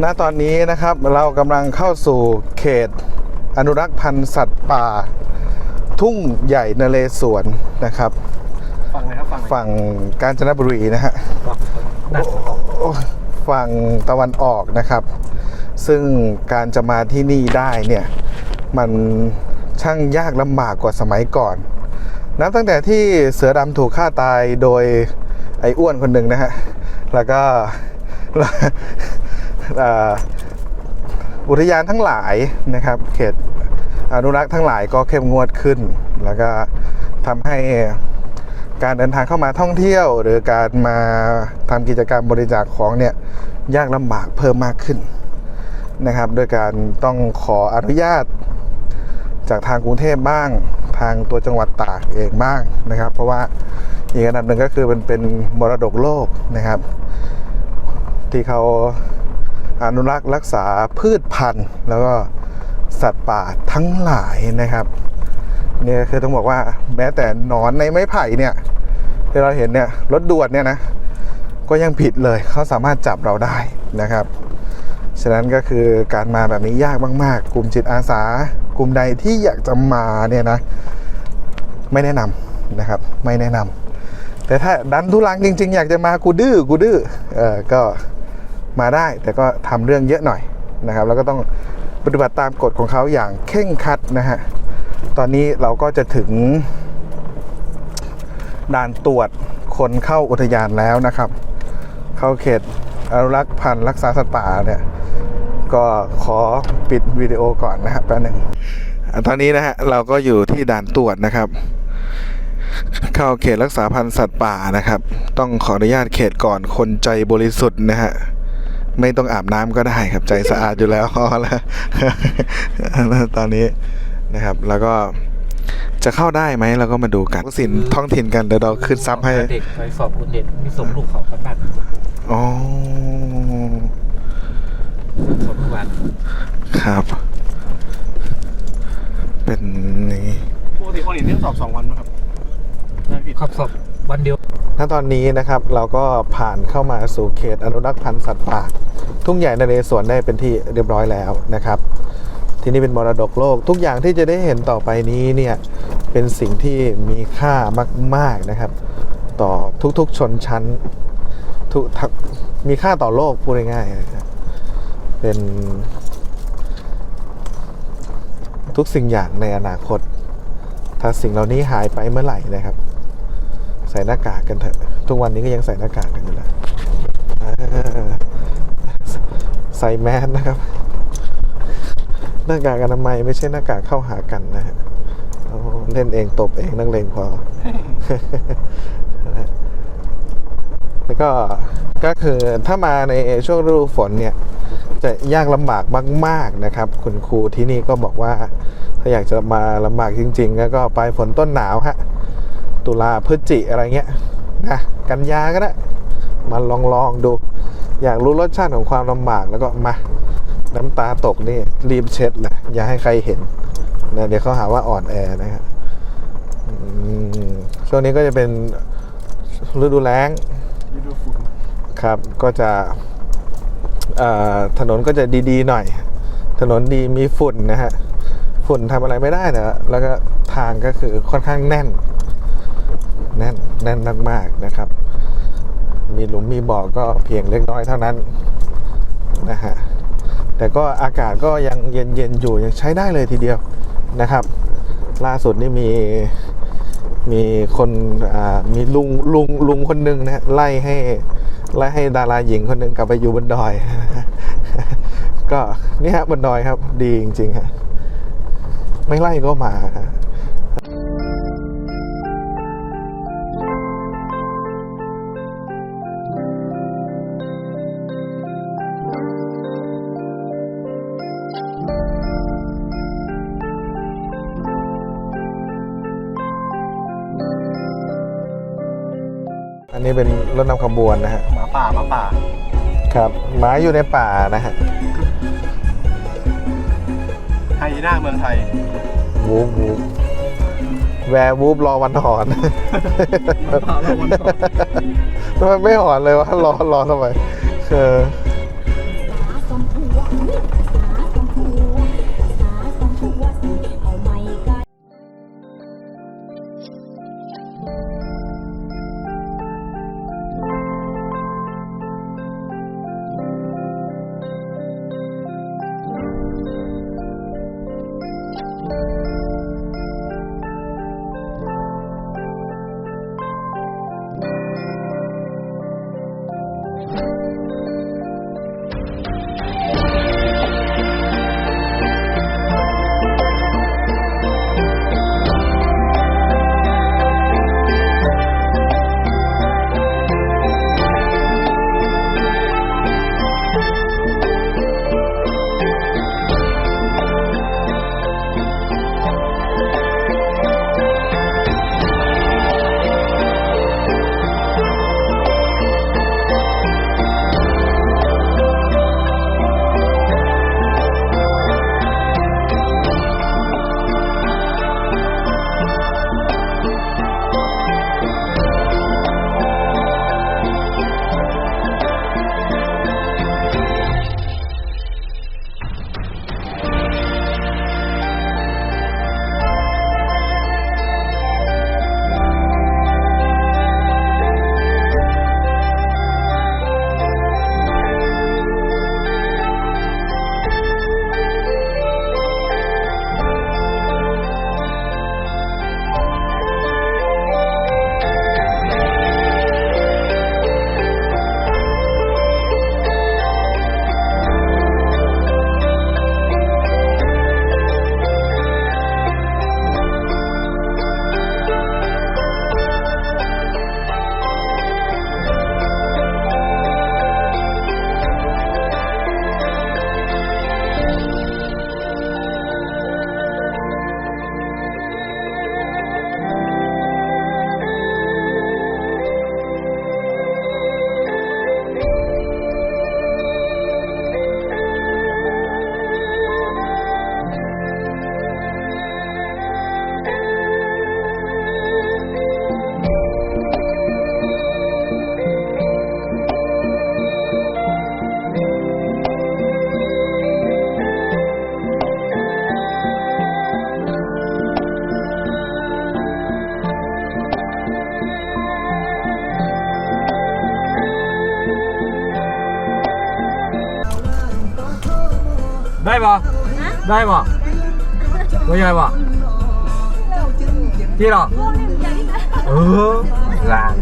ณตอนนี้นะครับเรากำลังเข้าสู่เขตอนุรักษ์พันธุ์สัตว์ป่าทุ่งใหญ่นเรศวรนะครับฝั่งไหนครับฝั่งกาญจนบุรีนะฮะฝั่งตะวันออกนะครับซึ่งการจะมาที่นี่ได้เนี่ยมันช่างยากลำบากกว่าสมัยก่อนนับตั้งแต่ที่เสือดำถูกฆ่าตายโดยไอ้อ้วนคนหนึ่งนะฮะแล้วก็อุทยานทั้งหลายนะครับเขตอนุรักษ์ทั้งหลายก็เข้มงวดขึ้นแล้วก็ทำให้การเดินทางเข้ามาท่องเที่ยวหรือการมาทำกิจกรรมบริจาคของเนี่ยยากลำบากเพิ่มมากขึ้นนะครับโดยการต้องขออนุญาตจากทางกรุงเทพบ้างทางตัวจังหวัดตากเองบ้างนะครับเพราะว่าอีกอันดับหนึ่งก็คือมันเป็นมรดกโลกนะครับที่เขาอนุรักษ์รักษาพืชพันธุ์แล้วก็สัตว์ป่าทั้งหลายนะครับนี่คือต้องบอกว่าแม้แต่หนอนในไม้ไผ่เนี่ยที่เราเห็นเนี่ยรถด่วนเนี่ยนะก็ยังผิดเลยเขาสามารถจับเราได้นะครับฉะนั้นก็คือการมาแบบนี้ยากมากๆกลุ่มจิตอาสากลุ่มใดที่อยากจะมาเนี่ยนะไม่แนะนำนะครับไม่แนะนำแต่ถ้าดันทุลังจริงๆอยากจะมากูดื้อก็มาได้แต่ก็ทำเรื่องเยอะหน่อยนะครับแล้วก็ต้องปฏิบัติตามกฎของเขาอย่างเคร่งครัดนะฮะตอนนี้เราก็จะถึงด่านตรวจคนเข้าอุทยานแล้วนะครับเข้าเขตอนุรักษ์พันธุ์รักษาสัตว์ป่าเนี่ยก็ขอปิดวิดีโอก่อนนะครับแป๊บนึงตอนนี้นะฮะเราก็อยู่ที่ด่านตรวจนะครับเข้าเขตรักษาพันธุ์สัตว์ป่านะครับต้องขออนุญาตเขตก่อนคนใจบริสุทธิ์นะฮะไม่ต้องอาบน้ำก็ได้ครับใจสะอาดอยู่แล้วพอแล้วตอนนี้นะครับแล้วก็จะเข้าได้ไหมเราก็มาดูกันสินท้องถิ่นกันเดี๋ยวเราขึ้นซับให้เด็กไปสอบเด็กมีสมลูกเขากันบ้านอ๋อสมทุกวันครับเป็นนี้ปกติคนอื่นเรื่องสอบ2 วันนะครับครับสอบวันเดียวณตอนนี้นะครับเราก็ผ่านเข้ามาสู่เขตอนุรักษ์พันธุ์สัตว์ป่าทุ่งใหญ่นเรศวรได้เป็นที่เรียบร้อยแล้วนะครับที่นี่เป็นมรดกโลกทุกอย่างที่จะได้เห็นต่อไปนี้เนี่ยเป็นสิ่งที่มีค่ามากๆนะครับต่อทุกๆชนชั้นมีค่าต่อโลกพูดง่ายๆนะครับเป็นทุกสิ่งอย่างในอนาคตถ้าสิ่งเหล่านี้หายไปเมื่อไหร่นะครับใส่หน้ากากกันเถอะทุกวันนี้ก็ยังใส่หน้ากากกันอยู่แล้วใส่แมสนะครับหน้ากากอนามัยไม่ใช่หน้ากากเข้าหากันนะฮะเล่นเองตบเองนักเลงพอแล้วก็คือถ้ามาในช่วงฤดูฝนเนี่ยจะยากลำบากมากๆนะครับคุณครูที่นี่ก็บอกว่าถ้าอยากจะมาลำบากจริงๆก็ไปฝนต้นหนาวฮะตุลาพฤศจิอะไรเงี้ยนะกันยาก็ได้มาลองดูอยากรู้รสชาติของความลำบากแล้วก็มาน้ำตาตกนี่รีบเช็ดเลยอย่าให้ใครเห็นนะเดี๋ยวเขาหาว่าอ่อนแอนะครับช่วงนี้ก็จะเป็นฤดูแล้งฤดูฝุ่นครับก็จะถนนก็จะดีๆหน่อยถนนดีมีฝุ่นนะฮะฝุ่นทำอะไรไม่ได้นะแล้วก็ทางก็คือค่อนข้างแน่นมากๆนะครับมีหลุมมีบ่อก็เพียงเล็กน้อยเท่านั้นนะฮะแต่ก็อากาศก็ยังเย็นอยู่ยังใช้ได้เลยทีเดียวนะครับล่าสุดนี่มีคนมีลุงคนหนึ่งนะไล่ให้ดาราหญิงคนหนึ่งกลับไปอยู่บนดอยก็นี่ฮะบนดอยครับดีจริงๆฮะไม่ไล่ก็มาอันนี้เป็นรถนำขบวนนะฮะหมาป่าครับหมาอยู่ในป่านะฮะไฮยีน่าเมืองไทยวูบแวร์วูบรอวันหอนทำไมไม่หอนเลยวะรอทำไม ป่ะได้ป่ะไม่ใช่ป่ะที่หรอเออลาง